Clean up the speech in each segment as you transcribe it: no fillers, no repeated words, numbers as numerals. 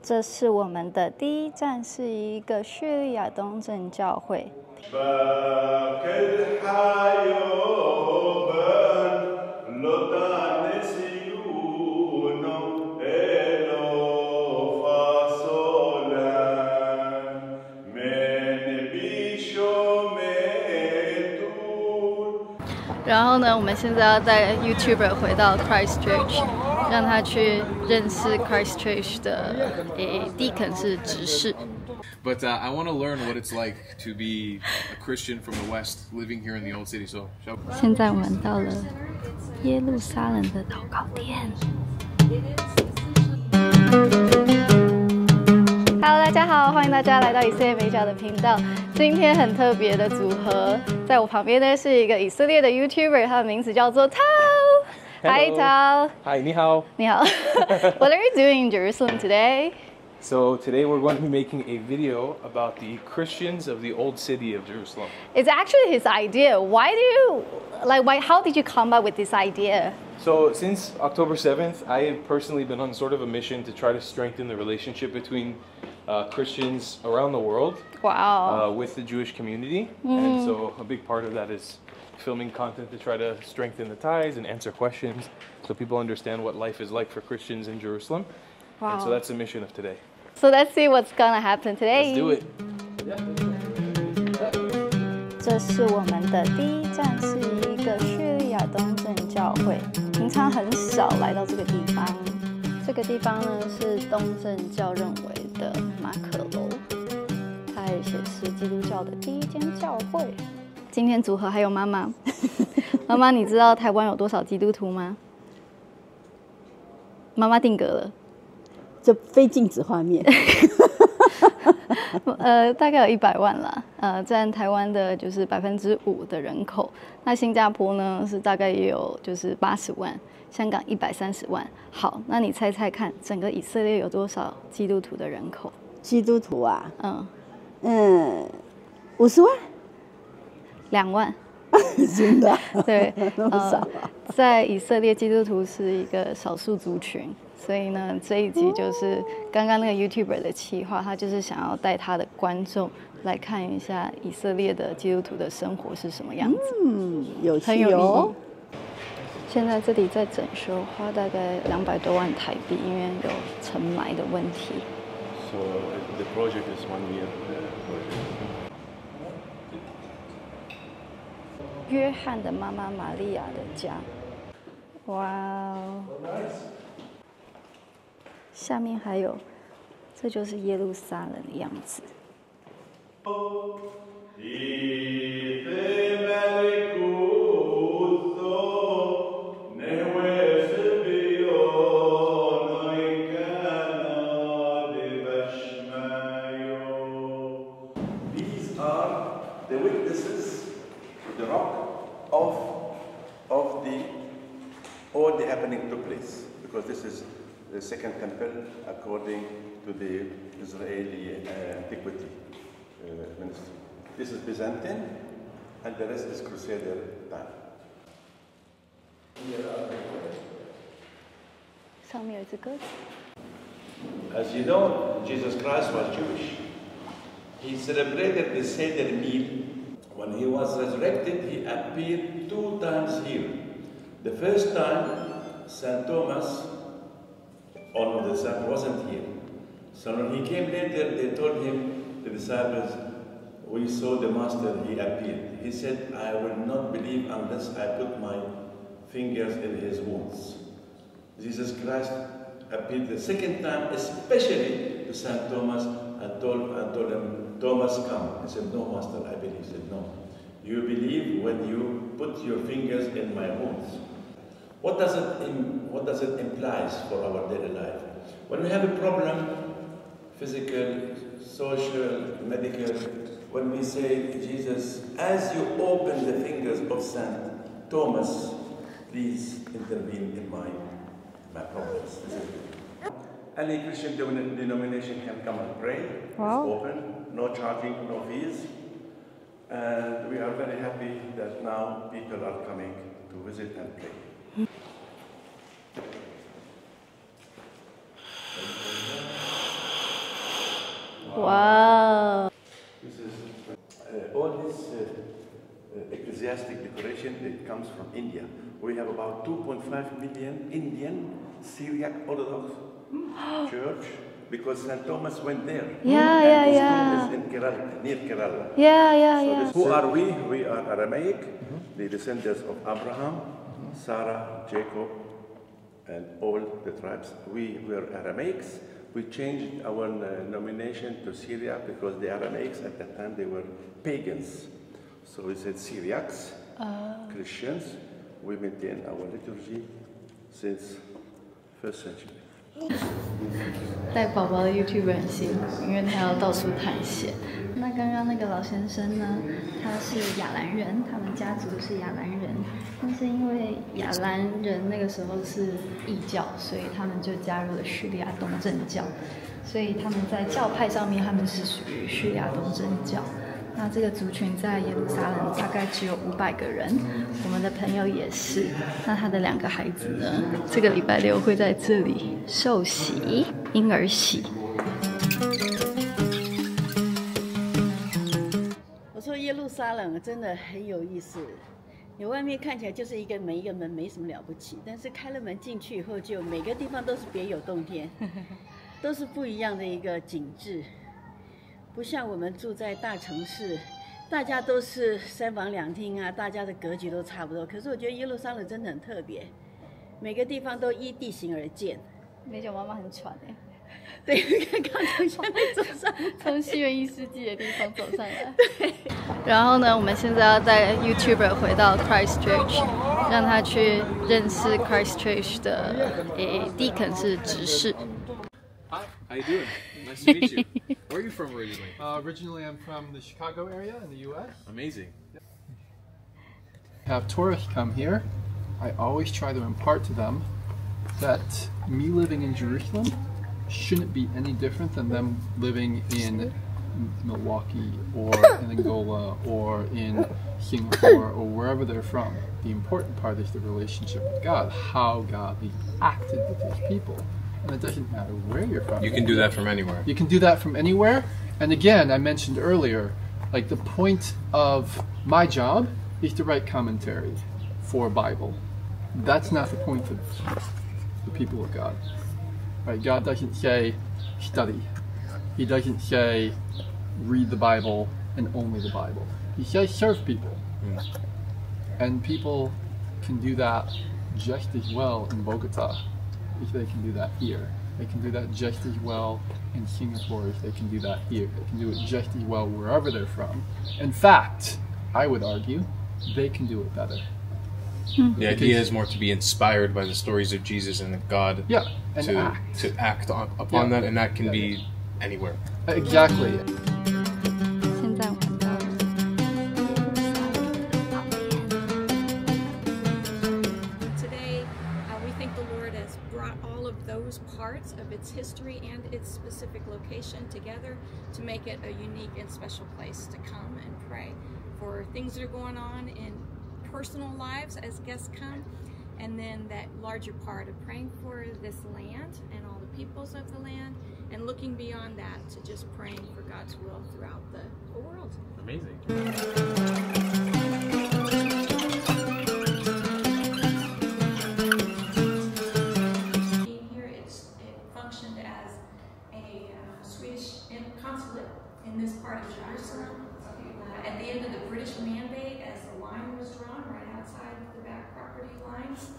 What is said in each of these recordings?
这是我们的第一站，是一个叙利亚东正教会。然后呢，我们现在要带 YouTuber 回到 Christchurch， 让他去认识 Christchurch 的deacon 是执事。But I want to learn what it's like to be a Christian from the West living here in the old city. So 现在我们到了耶路撒冷的祷告殿。Hello， 大家好，欢迎大家来到以色列美角的频道。今天很特别的组合，在我旁边呢是一个以色列的 YouTuber， 他的名字叫做 Tal。Hi Tal。Hi， 你好。你好。What are you doing in Jerusalem today? So today we're going to be making a video about the Christians of the old city of Jerusalem. It's actually his idea. Why do you how did you come up with this idea? So since October 7th, I have personally been on sort of a mission to try to strengthen the relationship between Christians around the world. Wow. With the Jewish community. And so a big part of that is filming content to try to strengthen the ties and answer questions so people understand what life is like for Christians in Jerusalem. Wow. And so that's the mission of today. So let's see what's gonna happen today. Let's do it. 这是我们的第一站，是一个叙利亚东正教会。平常很少来到这个地方。这个地方呢是东正教认为的马可楼，它也是基督教的第一间教会。今天组合还有妈妈，妈妈，你知道台湾有多少基督徒吗？妈妈定格了。这非静止画面。大概有100万啦，占台湾的就是5%的人口。那新加坡呢是大概也有就是80万，香港130万。好，那你猜猜看，整个以色列有多少基督徒的人口？基督徒啊，50万，2万。真的？对，那么少在以色列基督徒是一个少数族群。所以呢，这一集就是刚刚那个 YouTuber 的企划，他就是想要带他的观众来看一下以色列的基督徒的生活是什么样子。有趣哦。很有意义。现在这里在整修，花大概200多万台币，因为有尘霾的问题。So the project is 1 year project. 约翰的妈妈玛利亚的家。哇哦！下面还有，这就是耶路撒冷的样子。These are the witnesses, the rock of the all the happening took place, because this is the second temple according to the Israeli antiquity ministry. This is Byzantine, and the rest is Crusader time. 上面有一只鸽子。As you know, Jesus Christ was Jewish. He celebrated the Seder meal. When he was resurrected, he appeared 2 times here. The first time, St. Thomas, all of the disciples wasn't here. So when he came later, they told him, the disciples, we saw the master, he appeared. He said, I will not believe unless I put my fingers in his wounds. Jesus Christ appeared the second time, especially to St. Thomas, and told him, Thomas, come. He said, no, master, I believe. He said, no. You believe when you put your fingers in my wounds. What does it imply for our daily life? When we have a problem, physical, social, medical, when we say, Jesus, as you open the fingers of St. Thomas, please intervene in my problems. Any Christian denomination can come and pray. Wow. It's open, no charging, no fees. And we are very happy that now people are coming to visit and pray. 哇， This is all this ecclesiastic decoration. It comes from India. We have about 2.5 million Indian Syriac Orthodox Church because St. Thomas went there. Yeah, and yeah, his yeah. tomb is in Kerala, near Kerala. Yeah, yeah, So yeah. this, who are we? We are Aramaic, the descendants of Abraham, Sarah, Jacob, and all the tribes. We were Aramaics. We changed our nomination to Syria because the Aramaics at that time they were pagans. So we said Syriacs, Christians. We maintain our liturgy since first century. 带宝宝的 YouTuber 很辛苦，因为他要到处探险。那刚刚那个老先生呢，他是亚兰人，他们家族是亚兰人，但是因为亚兰人那个时候是异教，所以他们就加入了叙利亚东正教，所以他们在教派上面他们是属于叙利亚东正教。那这个族群在耶路撒冷大概只有500个人，我们的朋友也是。那他的2个孩子呢，这个礼拜6会在这里受洗，婴儿洗。我说耶路撒冷真的很有意思，你外面看起来就是一个门一个门，没什么了不起，但是开了门进去以后，就每个地方都是别有洞天，都是不一样的一个景致。不像我们住在大城市，大家都是3房2厅啊，大家的格局都差不多。可是我觉得耶路撒冷真的很特别，每个地方都依地形而建。美酒妈妈很喘哎，对，刚刚从下面走上，从西元1世纪的地方走上来。对。然后呢，我们现在要带 YouTuber 回到 Christchurch， 让他去认识 Christchurch 的Deacon 是执事。Hi, how you doing? Nice to meet you. Where are you from originally? Originally, I'm from the Chicago area in the U.S. Amazing. Have tourists come here, I always try to impart to them that me living in Jerusalem shouldn't be any different than them living in Milwaukee or in Angola or in Singapore or wherever they're from. The important part is the relationship with God, how God acted with his people. And it doesn't matter where you're from. You can do that from anywhere. You can do that from anywhere. And again, I mentioned earlier, like the point of my job is to write commentary for a Bible. That's not the point for the people of God. Right? God doesn't say study. He doesn't say read the Bible and only the Bible. He says serve people. And people can do that just as well in Bogota as they can do that here. They can do that just as well in Singapore as they can do that here. They can do it just as well wherever they're from. In fact, I would argue, they can do it better. The idea is more to be inspired by the stories of Jesus and God. Yeah, and to act upon that, and that can be anywhere. Exactly. 现在我们到了Today, we think the Lord has brought all of those parts of its history and its specific location together to make it a unique and special place to come and pray for things that are going on in personal lives as guests come, and then that larger part of praying for this land and all the peoples of the land, and looking beyond that to just praying for God's will throughout the whole world. Amazing. Here it functioned as a Swedish consulate in this part of Jerusalem. At the end of the British mandate, as the line was drawn right outside the back property lines,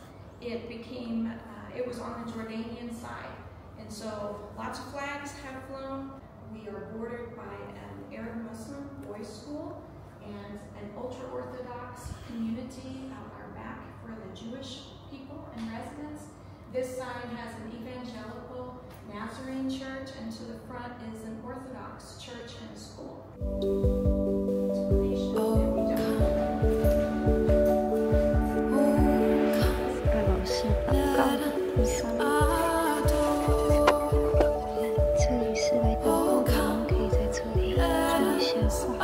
it became, it was on the Jordanian side. And so lots of flags have flown. We are bordered by an Arab Muslim boys' school and an ultra-Orthodox community out our back for the Jewish people and residents. This side has an evangelical Nazarene church, and to the front is an Orthodox church and school. 2楼是祷告的地方，这里是来祷告的人可以在这里做一些话。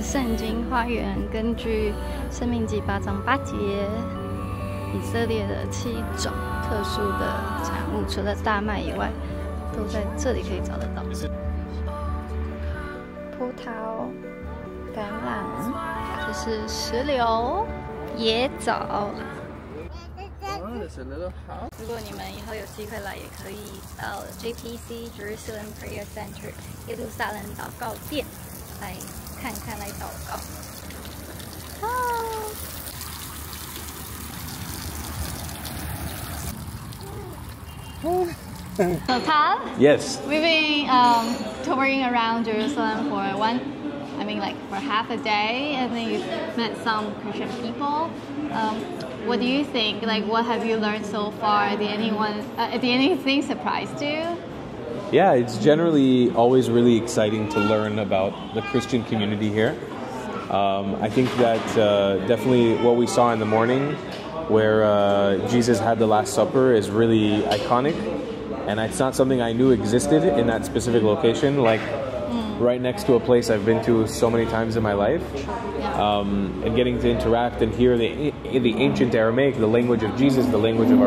圣经花园，根据《申命记》8章8节，以色列的7种特殊的产物，除了大麦以外，都在这里可以找得到。葡萄、橄榄，这是石榴、椰枣。如果你们以后有机会来，也可以到 JPC Jerusalem Prayer Center 耶路撒冷祷告殿来看看，来祷告。So Tal, Yes. we've been touring around Jerusalem for for half a day, and then you met some Christian people. What do you think? Like, what have you learned so far? Did anything surprise you? Yeah, it's generally always really exciting to learn about the Christian community here. I think that definitely what we saw in the morning, where Jesus had the Last Supper, is really iconic. And it's not something I knew existed in that specific location, like right next to a place I've been to so many times in my life. And getting to interact and hear the ancient Aramaic, the language of Jesus, the language of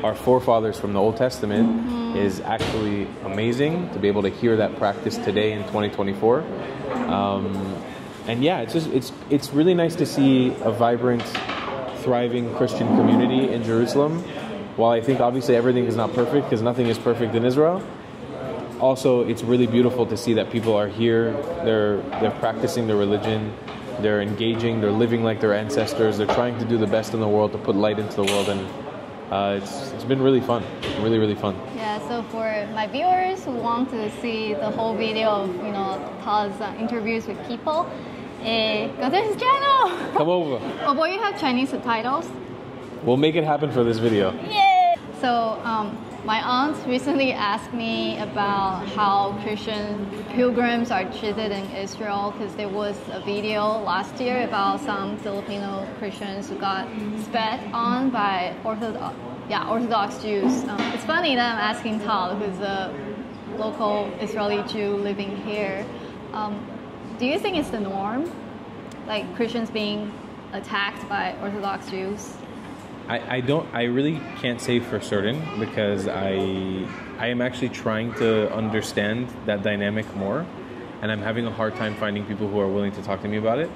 our forefathers from the Old Testament, is actually amazing to be able to hear that practice today in 2024. And yeah, it's really nice to see a vibrant, thriving Christian community in Jerusalem. While I think obviously everything is not perfect, because nothing is perfect in Israel, also it's really beautiful to see that people are here, they're practicing their religion, they're engaging, they're living like their ancestors, they're trying to do the best in the world, to put light into the world, and it's been really fun, really fun. Yeah, so for my viewers who want to see the whole video of Tal's interviews with people, go to his channel! Come over. Oh, will you have Chinese subtitles? We'll make it happen for this video. Yay! So my aunt recently asked me about how Christian pilgrims are treated in Israel, because there was a video last year about some Filipino Christians who got spat on by Orthodox Jews. It's funny that I'm asking Tal, who's a local Israeli Jew living here. Do you think it's the norm, like Christians being attacked by Orthodox Jews? I really can't say for certain, because I am actually trying to understand that dynamic more, and I'm having a hard time finding people who are willing to talk to me about it.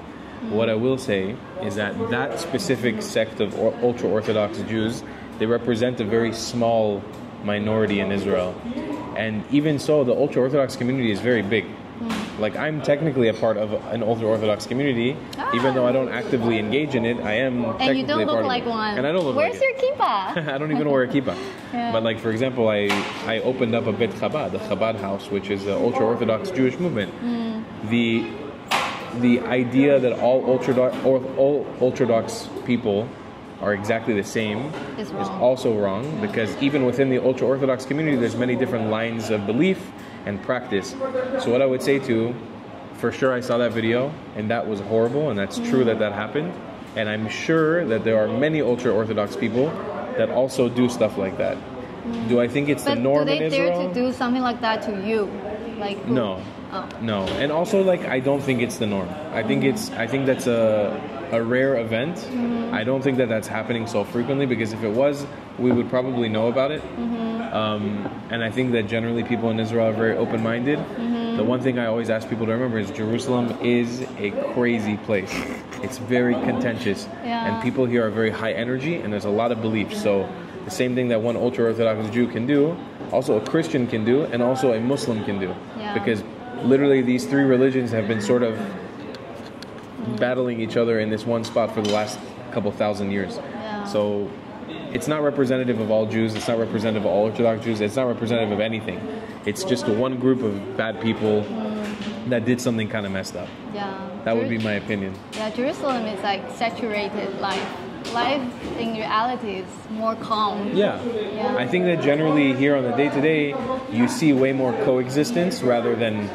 What I will say is that specific sect of ultra-Orthodox Jews, they represent a very small minority in Israel. And even so, the ultra-Orthodox community is very big. Like, I'm technically a part of an ultra-Orthodox community, even though I don't actively engage in it. I am technically a part of it. And you don't look like one. And I don't look like it. Where's your kippah? I don't even wear a kippah. Yeah. But like, for example, I opened up a Bet Chabad, the Chabad house, which is the ultra-Orthodox Jewish movement. The idea that all ultra-Orthodox people are exactly the same is also wrong, because even within the ultra-Orthodox community, there's many different lines of belief and practice. So what I would say for sure I saw that video, and that was horrible, and that's true that happened. And I'm sure that there are many ultra-Orthodox people that also do stuff like that. Do I think it's the norm in Israel? Do they dare to do something like that to you? Like who? No. Oh. No. And also, like, I don't think it's the norm. I think that's a rare event. I don't think that's happening so frequently, because if it was, we would probably know about it. And I think that generally people in Israel are very open-minded. The one thing I always ask people to remember is Jerusalem is a crazy place. It's very contentious. And people here are very high energy, and there's a lot of beliefs. So the same thing that one ultra-Orthodox Jew can do, also a Christian can do, and also a Muslim can do. Because literally these three religions have been sort of battling each other in this one spot for the last couple thousand years. So it's not representative of all Jews, it's not representative of all Orthodox Jews, it's not representative of anything. It's just one group of bad people that did something kind of messed up. That would be my opinion. Jerusalem is like saturated life. Life in reality is more calm. I think that generally here on the day-to-day, you see way more coexistence rather than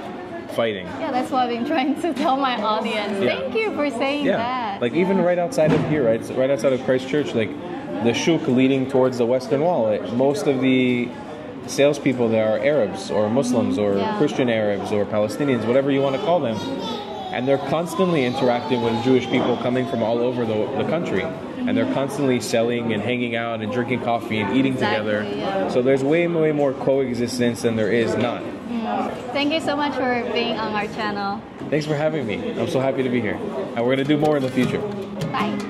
fighting. That's what I've been trying to tell my audience. Thank you for saying that. Like even right outside of here, right outside of Christ Church, like the shuk leading towards the Western Wall, most of the salespeople there are Arabs or Muslims or Christian Arabs or Palestinians, whatever you want to call them. and they're constantly interacting with Jewish people coming from all over the country. And they're constantly selling and hanging out and drinking coffee and eating together. Yeah. So there's way more coexistence than there is not. Thank you so much for being on our channel. Thanks for having me. I'm so happy to be here. And we're going to do more in the future. Bye.